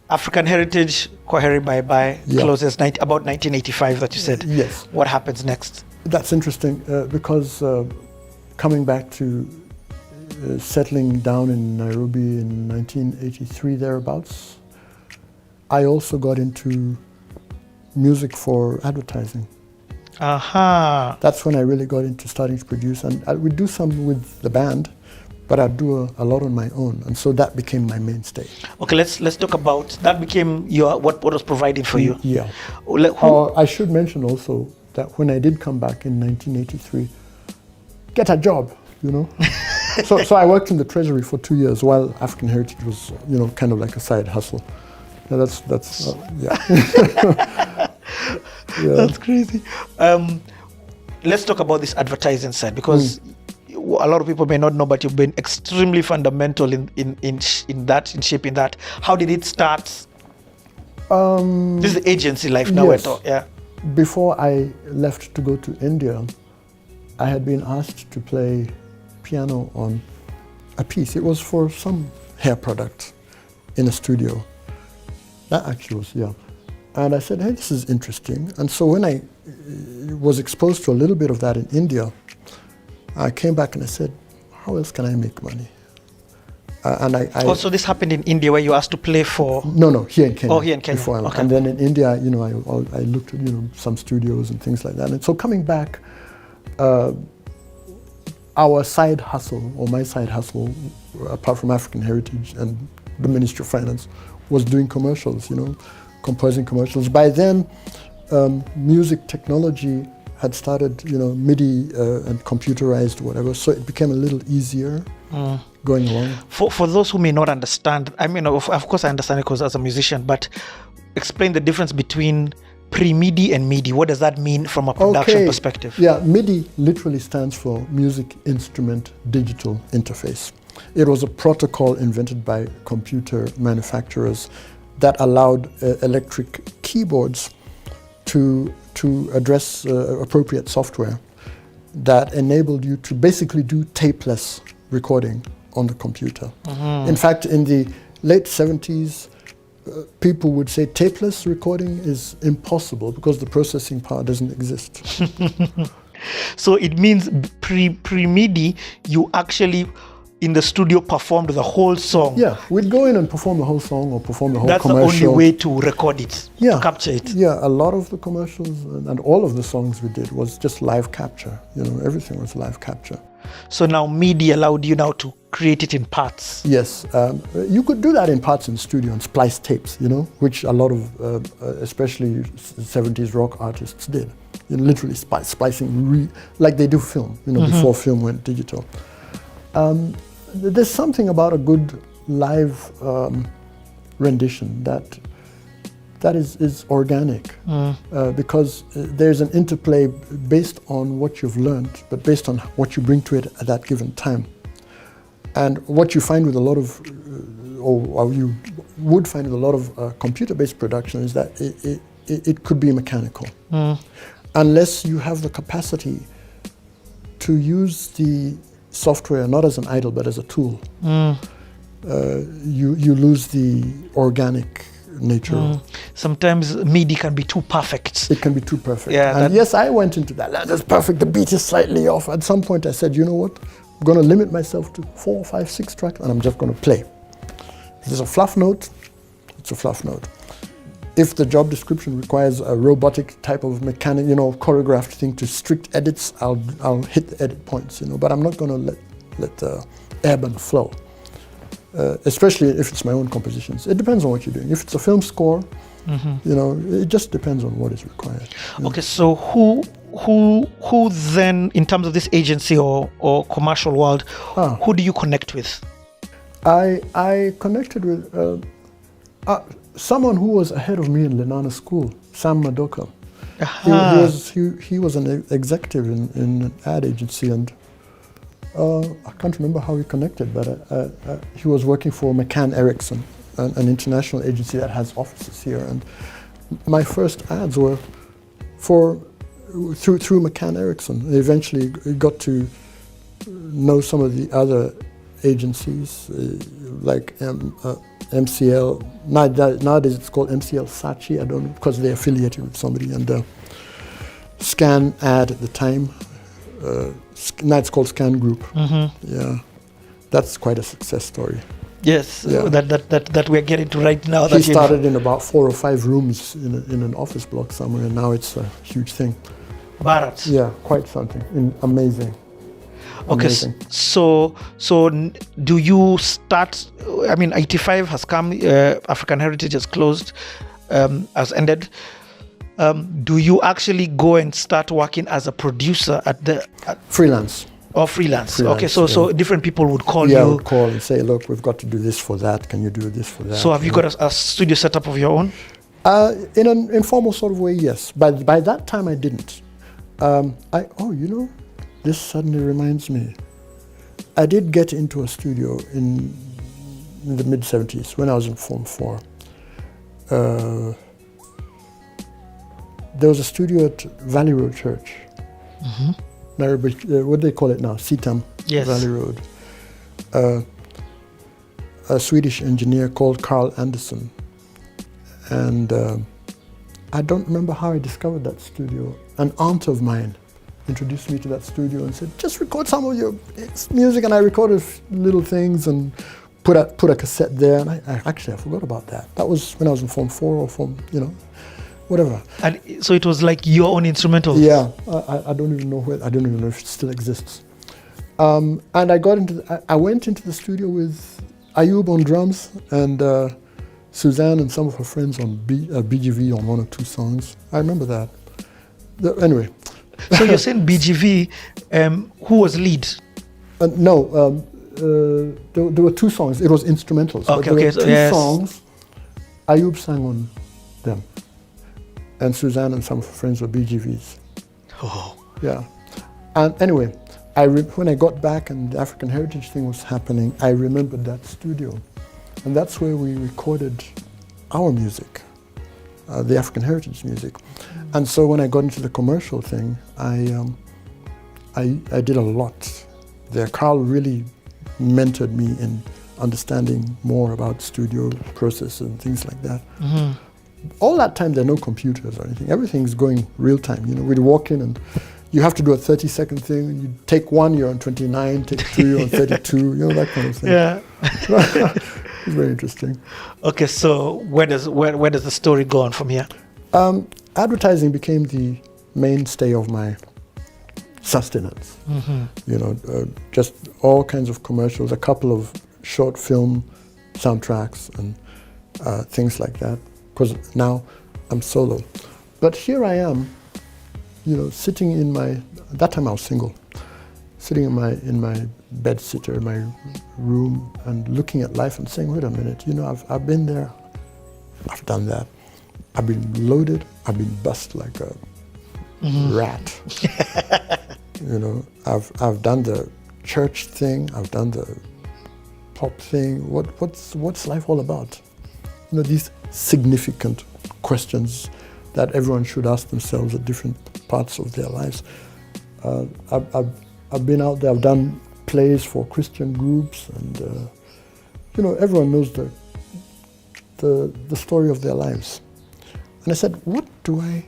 African Heritage, Kwaheri Bye Bye, Yeah. closes about 1985 that you said. Yes. What happens next? That's interesting because coming back to settling down in Nairobi in 1983 thereabouts, I also got into music for advertising. Aha. That's when I really got into starting to produce, and I would do some with the band, but I'd do a lot on my own, and so that became my mainstay. Okay, let's talk about that. Became your what was providing for you? Yeah. Who? I should mention also that when I did come back in 1983, get a job, you know. so I worked in the treasury for 2 years while African Heritage was, you know, kind of like a side hustle. Yeah, that's yeah. Yeah. That's crazy. Let's talk about this advertising side, because a lot of people may not know, but you've been extremely fundamental in shaping that. How did it start? This is the agency life now. Yes. Yeah. Before I left to go to India, I had been asked to play piano on a piece. It was for some hair product in a studio. That actually was, yeah. And I said, hey, this is interesting. And so when I was exposed to a little bit of that in India, I came back and I said, how else can I make money? And I also, this happened in India where you asked to play for? No, here in Kenya. Oh, here in Kenya. Okay. And then in India, you know, I looked at, you know, some studios and things like that. And so coming back, our side hustle, or my side hustle, apart from African Heritage and the Ministry of Finance, was doing commercials, you know, composing commercials. By then, music technology had started, you know, MIDI and computerized, whatever, so it became a little easier going along. For those who may not understand, I mean, of course I understand it because as a musician, but explain the difference between pre-MIDI and MIDI. What does that mean from a production perspective? Yeah, MIDI literally stands for Music Instrument Digital Interface. It was a protocol invented by computer manufacturers that allowed electric keyboards to address appropriate software that enabled you to basically do tapeless recording on the computer. In fact, in the late 70s, people would say tapeless recording is impossible because the processing power doesn't exist. So it means pre-MIDI, you actually in the studio performed the whole song. Yeah, we'd go in and perform the whole song or perform the whole commercial. That's the only way to record it, to capture it. Yeah, a lot of the commercials and all of the songs we did was just live capture. You know, everything was live capture. So now MIDI allowed you now to create it in parts. Yes, you could do that in parts in the studio and splice tapes, you know, which a lot of, especially 70s rock artists did. You know, literally splicing, like they do film, you know, before film went digital. There's something about a good live rendition that is organic because there's an interplay based on what you've learned, but based on what you bring to it at that given time. And what you find with a lot of, or you would find with a lot of computer-based production is that it could be mechanical. Unless you have the capacity to use the software not as an idol but as a tool, you lose the organic nature. Sometimes MIDI can be too perfect. It can be too perfect. Yeah, and yes, I went into that. That's perfect. The beat is slightly off. At some point I said, you know what? I'm going to limit myself to 4, 5, 6 tracks and I'm just going to play. If there's a fluff note, it's a fluff note. If the job description requires a robotic type of mechanic, you know, choreographed thing to strict edits, I'll hit the edit points, you know, but I'm not going to let the ebb and flow. Especially if it's my own compositions. It depends on what you're doing. If it's a film score, you know, it just depends on what is required. Okay, so who then, in terms of this agency or commercial world, who do you connect with? I connected with someone who was ahead of me in Lenana School, Sam Madoka. He was an executive in an ad agency, and I can't remember how we connected, but he was working for McCann Erickson, an international agency that has offices here. And my first ads were through McCann Erickson. I eventually got to know some of the other agencies like MCL. Nowadays it's called MCL Sachi. I don't know, because they're affiliated with somebody. And Scan Ad at the time. Now it's called Scan Group. Mm-hmm. Yeah, that's quite a success story. Yes, Yeah. that we're getting to right now. He started in about 4 or 5 rooms in an office block somewhere, and now it's a huge thing. Bharat. Yeah, quite something. Amazing. Okay, Amazing. so do you start? I mean, 85 has come. African Heritage has closed, has ended. Do you actually go and start working as a producer at Freelance. or freelance? Okay, Freelance, so different people would call Yeah, I you. would call and say, look, we've got to do this for that. Can you do this for that? So have you got a studio setup of your own? In an informal sort of way, yes. But by that time, I didn't. This suddenly reminds me. I did get into a studio in the mid-70s when I was in Form 4. There was a studio at Valley Road Church. Mm-hmm. Nairobi, what do they call it now? Sitam, Yes. Valley Road. A Swedish engineer called Carl Anderson. And I don't remember how I discovered that studio. An aunt of mine introduced me to that studio and said, just record some of your music. And I recorded little things and put a cassette there. And I forgot about that. That was when I was in Form 4 or Form, whatever. And so it was like your own instrumental. Yeah, I don't even know I don't even know if it still exists. And I went into the studio with Ayub on drums and Suzanne and some of her friends on BGV on 1 or 2 songs. I remember that. Anyway. So you're saying BGV, who was lead? No, there were 2 songs. It was instrumentals. Okay, there were so 2 yes. songs. Ayub sang on them. And Suzanne and some of her friends were BGVs. Oh. Yeah. And anyway, when I got back and the African Heritage thing was happening, I remembered that studio. And that's where we recorded our music, the African Heritage music. And so when I got into the commercial thing, I did a lot there. Carl really mentored me in understanding more about studio process and things like that. Mm-hmm. All that time, there are no computers or anything. Everything's going real time. We'd walk in and you have to do a 30-second thing. And you take 1, you're on 29, take 2, you're on 32, that kind of thing. Yeah. It's very interesting. Okay, so where does the story go on from here? Advertising became the mainstay of my sustenance. Mm-hmm. Just all kinds of commercials, a couple of short film soundtracks and things like that. Because now I'm solo. But here I am, sitting at that time I was single, sitting in my bed sitter, in my room, and looking at life and saying, wait a minute, I've been there, I've done that. I've been loaded, I've been bust like a rat. I've done the church thing, I've done the pop thing. What's life all about? These significant questions that everyone should ask themselves at different parts of their lives. I've been out there, I've done plays for Christian groups, and everyone knows the story of their lives. And I said, what do I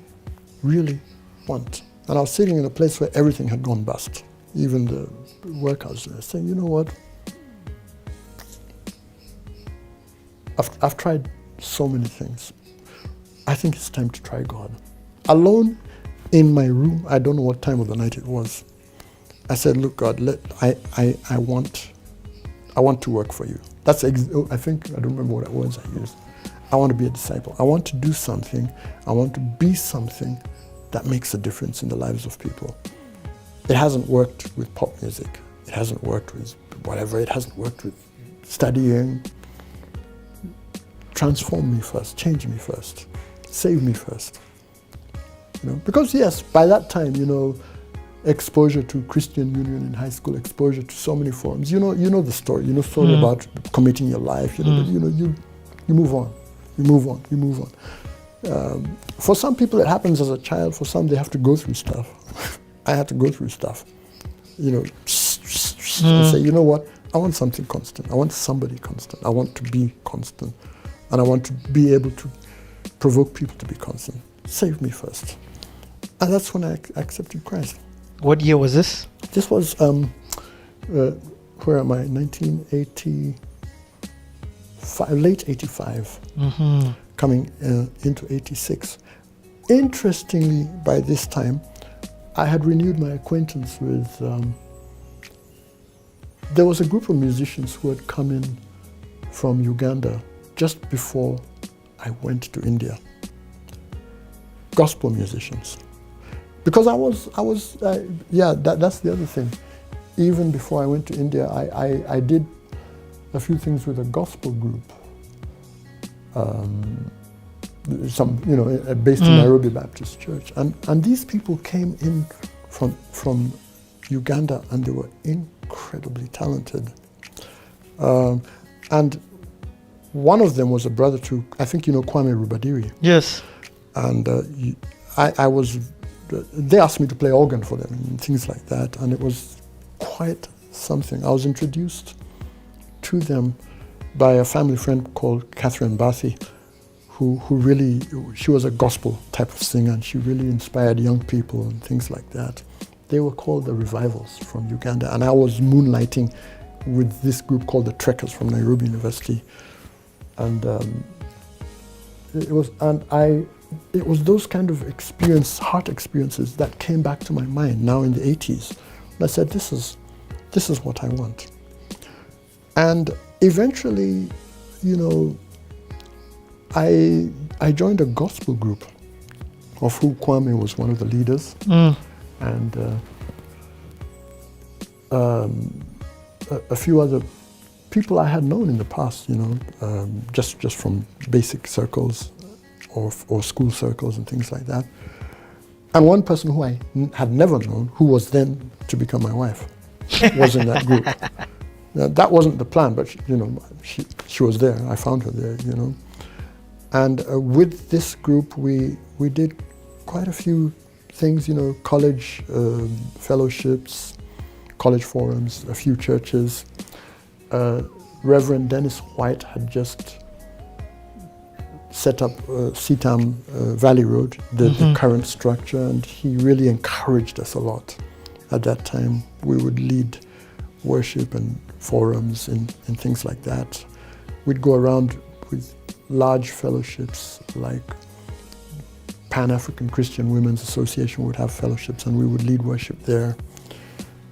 really want? And I was sitting in a place where everything had gone bust, even the workers there, saying, you know what? I've tried so many things. I think it's time to try God. Alone in my room, I don't know what time of the night it was. I said, look, God, I want to work for you. I don't remember what words I used. I want to be a disciple. I want to do something. I want to be something that makes a difference in the lives of people. It hasn't worked with pop music. It hasn't worked with whatever. It hasn't worked with studying. Transform me first, change me first, save me first. Because yes, by that time, exposure to Christian Union in high school, exposure to so many forums. You know the story. Story about committing your life. But you move on, you move on. For some people, it happens as a child. For some, they have to go through stuff. I had to go through stuff. And say, you know what? want something constant. I want somebody constant. I want to be constant. And I want to be able to provoke people to be constant. Save me first. And that's when I accepted Christ. What year was this? This was, where am I? 1985, late 85, coming into 86. Interestingly, by this time, I had renewed my acquaintance with, there was a group of musicians who had come in from Uganda just before I went to India. Gospel musicians. Because that's the other thing. Even before I went to India, I did a few things with a gospel group. Based in Nairobi Baptist Church. And these people came in from Uganda, and they were incredibly talented. And one of them was a brother to, I think you know Kwame Rubadiri. Yes. And they asked me to play organ for them and things like that, and it was quite something. I was introduced to them by a family friend called Catherine Bathi, who really, she was a gospel type of singer, and she really inspired young people and things like that. They were called the Revivals from Uganda, and I was moonlighting with this group called the Trekkers from Nairobi University. And it was those kind of heart experiences that came back to my mind now in the 80s. And I said, this is what I want. And eventually, I joined a gospel group of who Kwame was one of the leaders. And a few other people I had known in the past, just from basic circles or school circles and things like that. And one person who I had never known, who was then to become my wife, was in that group. Now, that wasn't the plan, but she was there. I found her there, And with this group, we did quite a few things, college fellowships, college forums, a few churches. Reverend Dennis White had just set up CETAM Valley Road, the current structure, and he really encouraged us a lot. At that time, we would lead worship and forums and things like that. We'd go around with large fellowships like Pan-African Christian Women's Association would have fellowships, and we would lead worship there.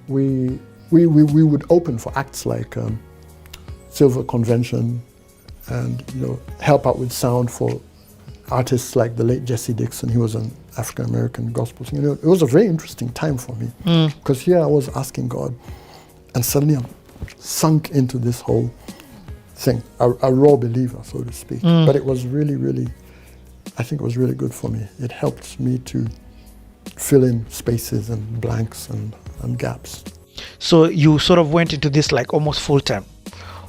We would open for acts like Silver Convention, and help out with sound for artists like the late Jesse Dixon. He was an African-American gospel singer. It was a very interesting time for me, because here I was asking God, and suddenly I'm sunk into this whole thing, a raw believer, so to speak. But it was really, really, I think it was really good for me. It helped me to fill in spaces and blanks and gaps. So you sort of went into this like almost full time,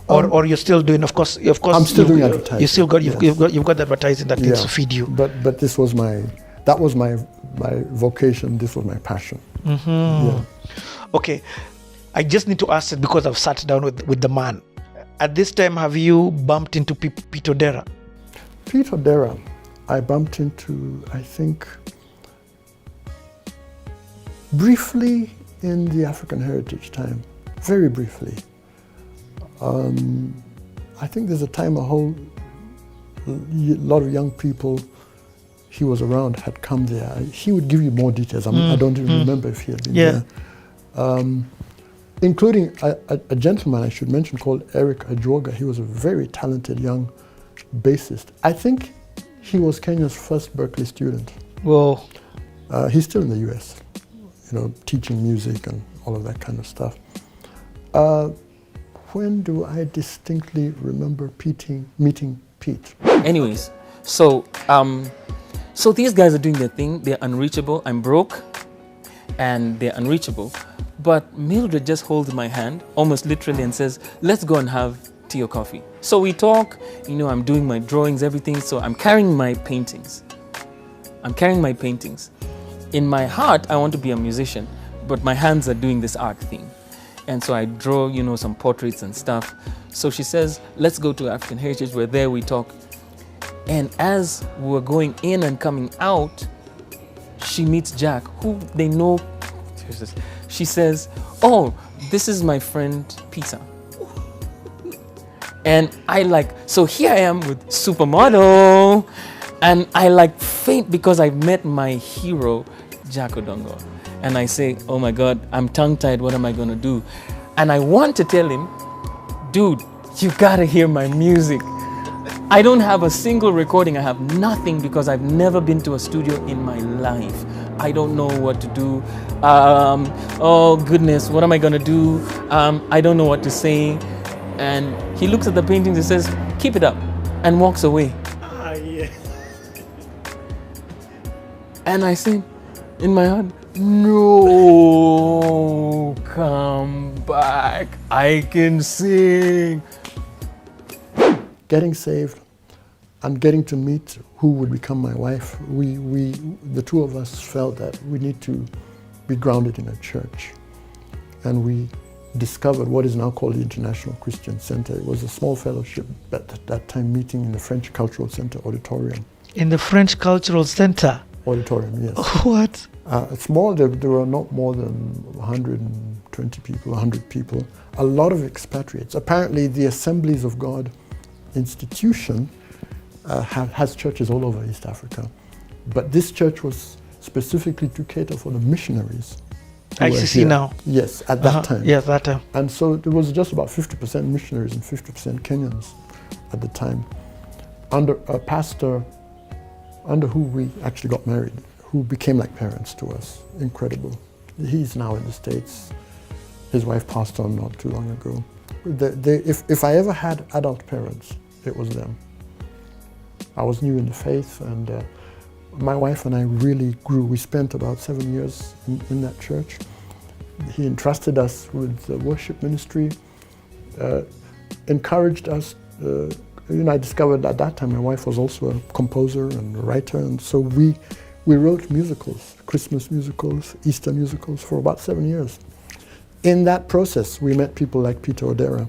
or you're still doing? Of course. I'm still doing advertising. You still got you've got the advertising that needs to feed you. But this was my vocation. This was my passion. Yeah. Okay, I just need to ask it because I've sat down with the man. At this time, have you bumped into Pete Odera? Pete Odera, I bumped into, I think, briefly in the African Heritage time, very briefly. I think there's a time a lot of young people he was around had come there. He would give you more details. I don't even remember if he had been there. Including a gentleman I should mention called Eric Ajwoga. He was a very talented young bassist. I think he was Kenya's first Berkeley student. Whoa. He's still in the US, teaching music and all of that kind of stuff. When do I distinctly remember meeting Pete? Anyways, so these guys are doing their thing. They're unreachable. I'm broke, and they're unreachable. But Mildred just holds my hand, almost literally, and says, let's go and have tea or coffee. So we talk, I'm doing my drawings, everything. So I'm carrying my paintings. In my heart, I want to be a musician, but my hands are doing this art thing. And so I draw, you know, some portraits and stuff. So she says, let's go to African Heritage. We're there, we talk. And as we're going in and coming out, she meets Jack, who they know. She says, oh, this is my friend MPESA. And I like, so here I am with supermodel, and I like faint because I've met my hero, Jack Odongo. And I say, oh my God, I'm tongue-tied, what am I gonna do? And I want to tell him, dude, you gotta hear my music. I don't have a single recording, I have nothing because I've never been to a studio in my life. I don't know what to do. Oh goodness, what am I gonna do? I don't know what to say. And he looks at the paintings and says, keep it up, and walks away. Yeah. And I say in my heart, no, come back, I can sing. Getting saved and getting to meet who would become my wife, the two of us felt that we need to be grounded in a church. And we discovered what is now called the International Christian Center. It was a small fellowship at that time meeting in the French Cultural Center auditorium. In the French Cultural Center? Auditorium, yes. What? Small, there were not more than 120 people, 100 people. A lot of expatriates. Apparently the Assemblies of God institution has churches all over East Africa. But this church was specifically to cater for the missionaries. ICC now? Yes, at that time. Yes, that time. And so it was just about 50% missionaries and 50% Kenyans at the time. Under a pastor under who we actually got married, who became like parents to us. Incredible. He's now in the States. His wife passed on not too long ago. If I ever had adult parents, it was them. I was new in the faith, and my wife and I really grew. We spent about 7 years in that church. He entrusted us with the worship ministry, encouraged us. I discovered at that time my wife was also a composer and a writer, and so we wrote musicals, Christmas musicals, Easter musicals for about 7 years. In that process, we met people like Peter Odera,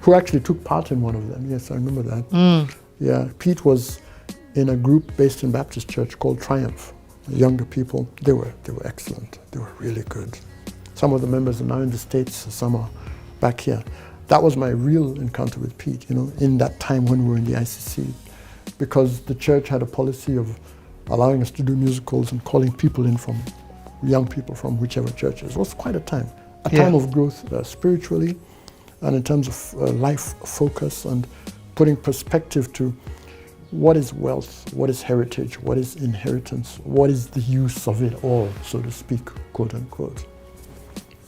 who actually took part in one of them. Yes, I remember that. Yeah, Pete was in a group based in Baptist Church called Triumph. Younger people, they were excellent. They were really good. Some of the members are now in the States, some are back here. That was my real encounter with Pete, in that time when we were in the ICC, because the church had a policy of allowing us to do musicals and calling people in from, young people from whichever churches. It was quite a time of growth spiritually, and in terms of life focus and putting perspective to what is wealth, what is heritage, what is inheritance, what is the use of it all, so to speak, quote unquote.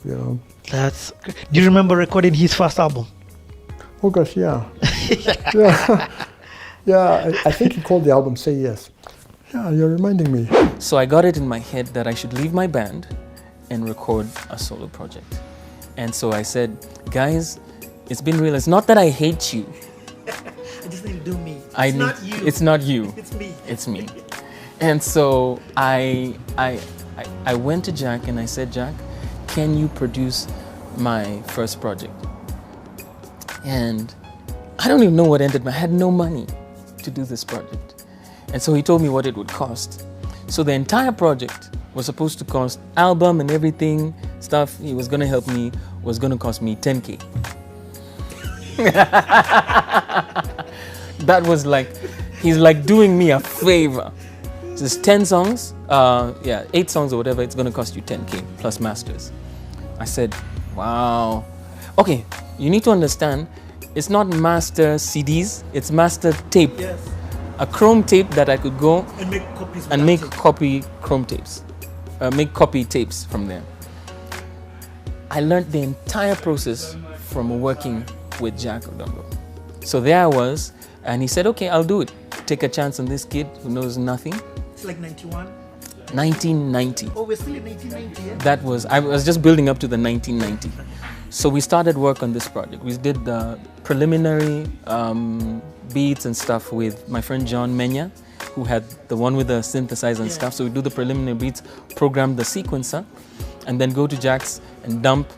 Do you remember recording his first album? Oh gosh, yeah. I think he called the album Say Yes. Yeah, you're reminding me. So I got it in my head that I should leave my band and record a solo project. And so I said, guys, it's been real. It's not that I hate you. I just need to do me. It's not you. It's not you. It's me. It's me. And so I went to Jack and I said, Jack, can you produce my first project? And I don't even know what ended. I had no money to do this project. And so he told me what it would cost. So the entire project was supposed to cost, album and everything, stuff he was going to help me, was going to cost me 10K. That was like, he's like doing me a favor. It's 10 songs, 8 songs or whatever, it's going to cost you 10K plus masters. I said, wow. Okay, you need to understand, it's not master CDs, it's master tape. Yes. A chrome tape that I could go and make copies. And make copy chrome tapes. Make copy tapes from there. I learned the entire process from working with Jack Odongo. So there I was, and he said, okay, I'll do it. Take a chance on this kid who knows nothing. It's like 91? 1990. Oh, we're still in 1990, yeah? That was, I was just building up to the 1990. So we started work on this project. We did the preliminary beats and stuff with my friend John Menya, who had the one with the synthesizer and stuff. So we do the preliminary beats, program the sequencer, and then go to Jack's and dump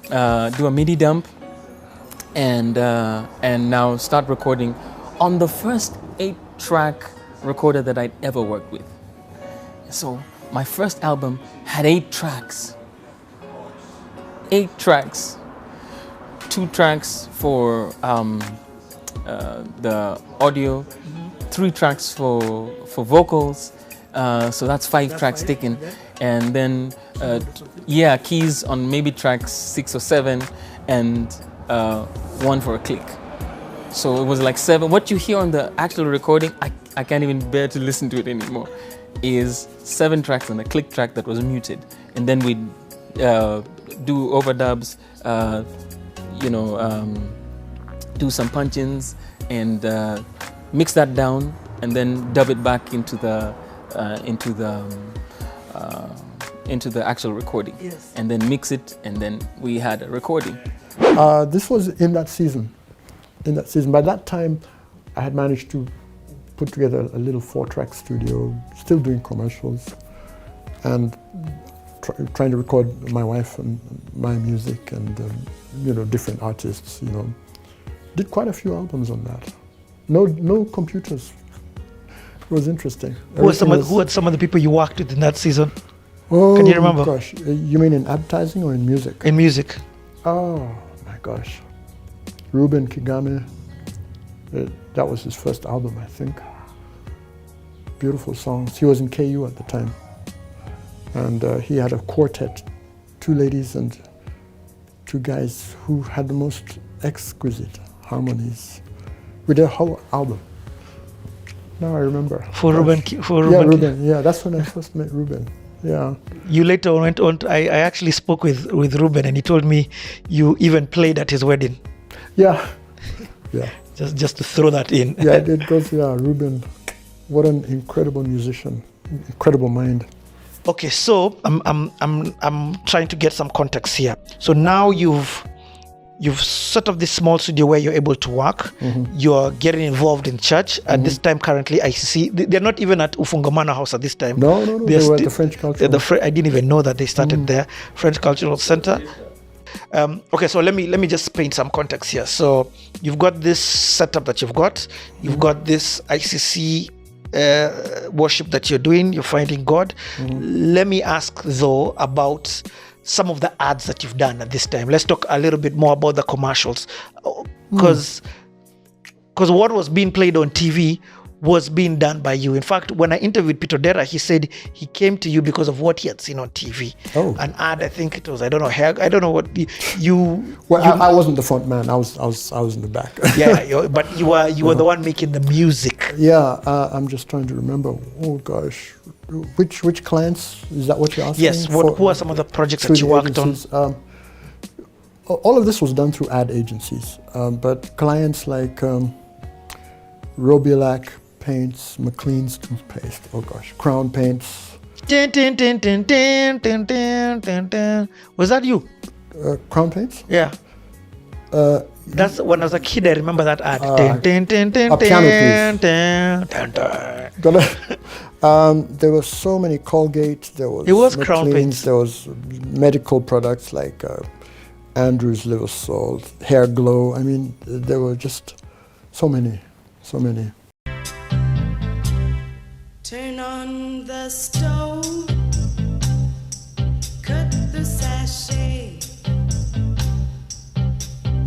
do a MIDI dump, and now start recording on the first 8-track recorder that I'd ever worked with. So my first album had 8 tracks. 8 tracks. 2 tracks for the audio, 3 tracks for vocals. So that's 5 tracks taken, and then keys on maybe tracks 6 or 7, and 1 for a click. So it was like 7. What you hear on the actual recording, I can't even bear to listen to it anymore, is 7 tracks and a click track that was muted, and then we do overdubs, do some punch-ins and mix that down, and then dub it back into the actual recording. Yes. And then mix it, and then we had a recording. This was in that season. By that time, I had managed to put together a little 4-track studio, still doing commercials, and trying to record my wife and my music, and different artists. Did quite a few albums on that. No computers. It was interesting. Who are some of the people you worked with in that season? Oh, can you remember? Gosh, you mean in advertising or in music? In music. Oh my gosh, Ruben Kigame. That was his first album, I think. Beautiful songs. He was in KU at the time, and he had a quartet, 2 ladies and 2 guys who had the most exquisite harmonies with their whole album. Now I remember. For Ruben. Yeah, Ruben. Yeah, that's when I first met Ruben. Yeah. You later went on. I actually spoke with Ruben, and he told me you even played at his wedding. Yeah. Yeah. Just to throw that in. Yeah, I did. Because Ruben, what an incredible musician, incredible mind. Okay, so I'm trying to get some context here. So now you've set up this small studio where you're able to work. Mm-hmm. You're getting involved in church. At this time, currently, I see they're not even at Ufungamana House at this time. No. They were at the French Cultural. I didn't even know that they started there. French Cultural Center. Okay, so let me just paint some context here. So you've got this setup that you've got. You've got this ICC worship that you're doing. You're finding God. Let me ask though about some of the ads that you've done at this time. Let's talk a little bit more about the commercials, because what was being played on TV was being done by you. In fact, when I interviewed Peter Dera, he said he came to you because of what he had seen on TV. Oh. An ad, I think it was, I don't know what you. Well, I wasn't the front man. I was in the back. Yeah, but you were the one making the music. Yeah, I'm just trying to remember. Oh gosh, which clients, is that what you're asking? Yes. Who are some of the projects that you worked agencies? On? All of this was done through ad agencies, but clients like Robilac Paints, McLean's toothpaste. Oh gosh, Crown Paints. Dun, dun, dun, dun, dun, dun, dun, dun, dun. Was that you? Crown Paints? Yeah. That's when I was a kid. I remember that ad. There were so many Colgate. There was. It was Crown Paints. There was medical products like Andrew's Liver Salt, Hair Glow. I mean, there were just so many. Turn on the stove, cut the sachet,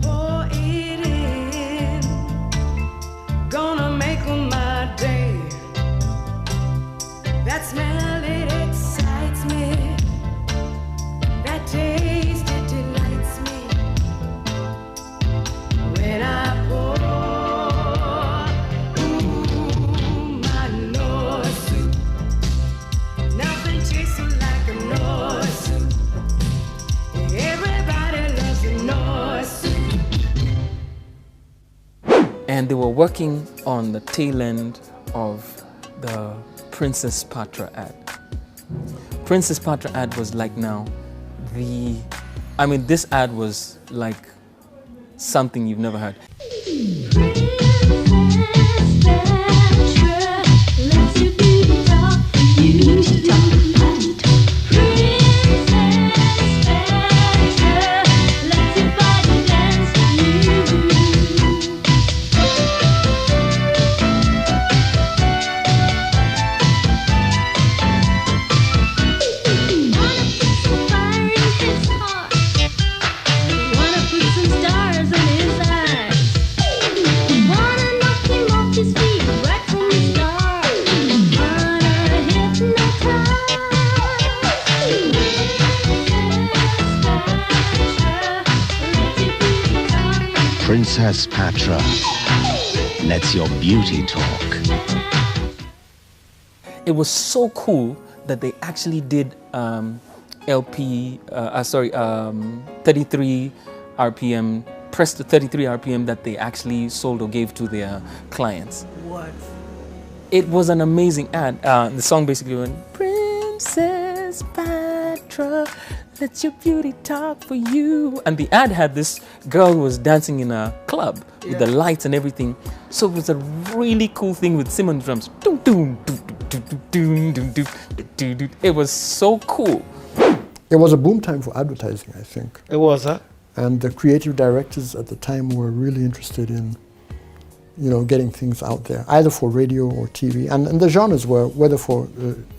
pour it in, gonna make my day. That smell, it excites me, that taste, it delights me. When I pour And they were working on the tail end of the Princess Patra ad. Princess Patra ad was like this ad was like something you've never heard. Princess Patra. Let's your beauty talk. It was so cool that they actually did 33 RPM, pressed to 33 RPM that they actually sold or gave to their clients. What? It was an amazing ad. The song basically went, Princess Patra, let your beauty talk for you. And the ad had this girl who was dancing in a club with the lights and everything. So it was a really cool thing with Simon drums. Doom, doom, doom, doom, doom, doom, doom, doom, doom. It was so cool. It was a boom time for advertising, I think. It was, huh? And the creative directors at the time were really interested in, getting things out there, either for radio or TV. And the genres were whether for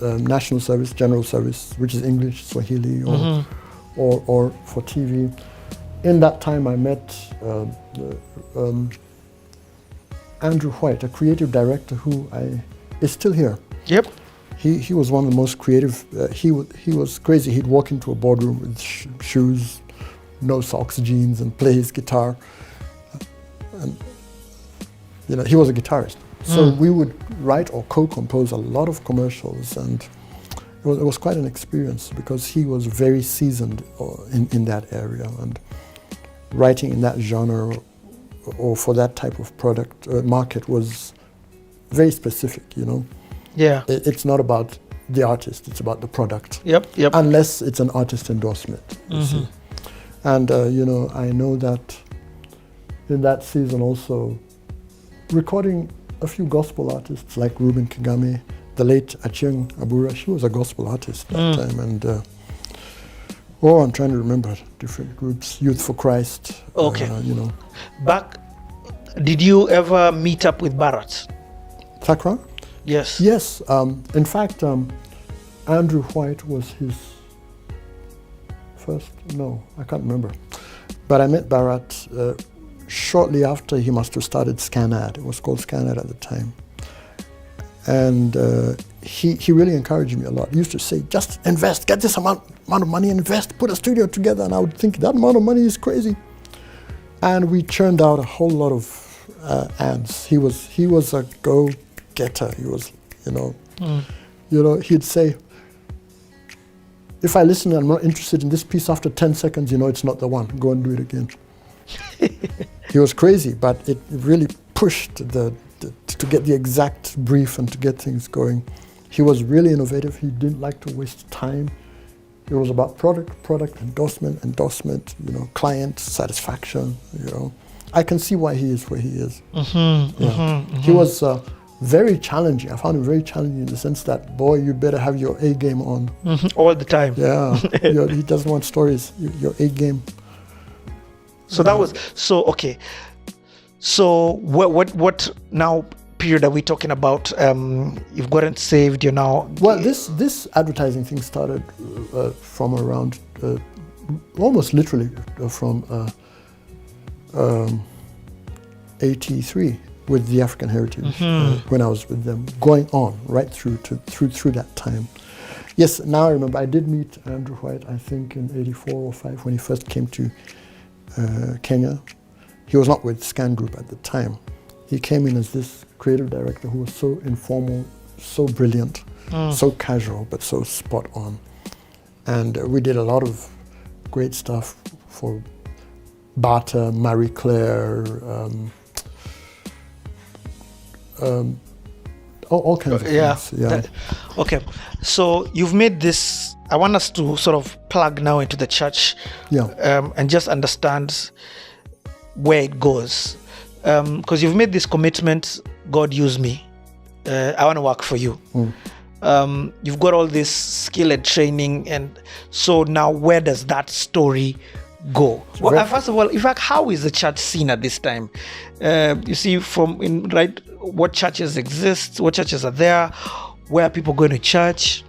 national service, general service, which is English, Swahili, or for TV. In that time, I met Andrew White, a creative director who is still here. Yep. He was one of the most creative. He was crazy. He'd walk into a boardroom with shoes, no socks, jeans, and play his guitar. And he was a guitarist. So we would write or co-compose a lot of commercials, and it was quite an experience because he was very seasoned in that area, and writing in that genre or for that type of product market was very specific. Yeah. It's not about the artist; it's about the product. Yep. Unless it's an artist endorsement. You see. And I know that in that season also, recording a few gospel artists like Reuben Kigame, the late Achieng Abura, she was a gospel artist that time, and I'm trying to remember different groups, Youth for Christ. Okay. Back, did you ever meet up with Bharat? Thakra? Yes. Yes. In fact, Andrew White was his first. No, I can't remember. But I met Bharat shortly after he must have started ScanAd. It was called ScanAd at the time. And he really encouraged me a lot. He used to say, just invest, get this amount of money, invest, put a studio together. And I would think that amount of money is crazy. And we churned out a whole lot of ads. He was a go-getter. He was, he'd say, if I listen and I'm not interested in this piece after 10 seconds, it's not the one. Go and do it again. He was crazy, but it really pushed to get the exact brief and to get things going. He was really innovative. He didn't like to waste time. It was about product, endorsement, client satisfaction, I can see why he is where he is. He was very challenging. I found him very challenging in the sense that, boy, you better have your A game on. All the time. Yeah, he doesn't want stories, your A game. So that was, okay. So what now period are we talking about? You've gotten saved, you're now... Well, this advertising thing started from around, almost literally from 83 with the African Heritage, when I was with them, going on right through that time. Yes, now I remember, I did meet Andrew White, I think in 84 or 5 when he first came to Kenya. He was not with Scan Group at the time. He came in as this creative director who was so informal, so brilliant, so casual, but so spot on. And we did a lot of great stuff for Bata, Marie Claire, all kinds of things. Yeah. Okay, so you've made this. I want us to sort of plug now into the church, and just understand where it goes, because you've made this commitment. God, use me. I want to work for you. You've got all this skill and training, and so now where does that story go? Well, first of all, in fact, how is the church seen at this time? You see, what churches exist, what churches are there, where are people going to church?